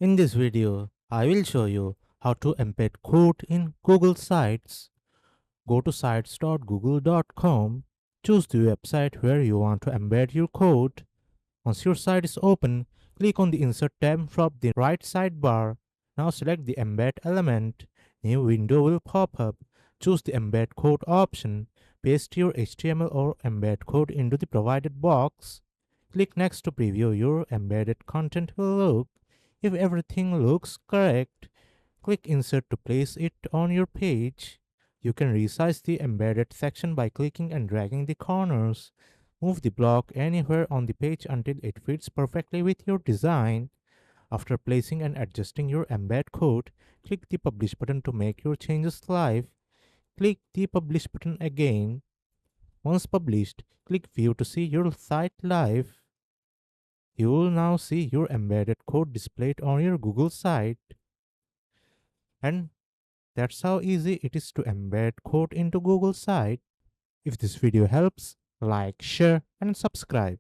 In this video, I will show you how to embed code in Google Sites. Go to sites.google.com, choose the website where you want to embed your code. Once your site is open, click on the Insert tab from the right sidebar. Now select the Embed element. New window will pop up. Choose the Embed Code option. Paste your HTML or embed code into the provided box. Click Next to preview your embedded content will look. If everything looks correct, click Insert to place it on your page. You can resize the embedded section by clicking and dragging the corners. Move the block anywhere on the page until it fits perfectly with your design. After placing and adjusting your embed code, click the Publish button to make your changes live. Click the Publish button again. Once published, click View to see your site live. You will now see your embedded code displayed on your Google site. And that's how easy it is to embed code into Google site. If this video helps, like, share, and subscribe.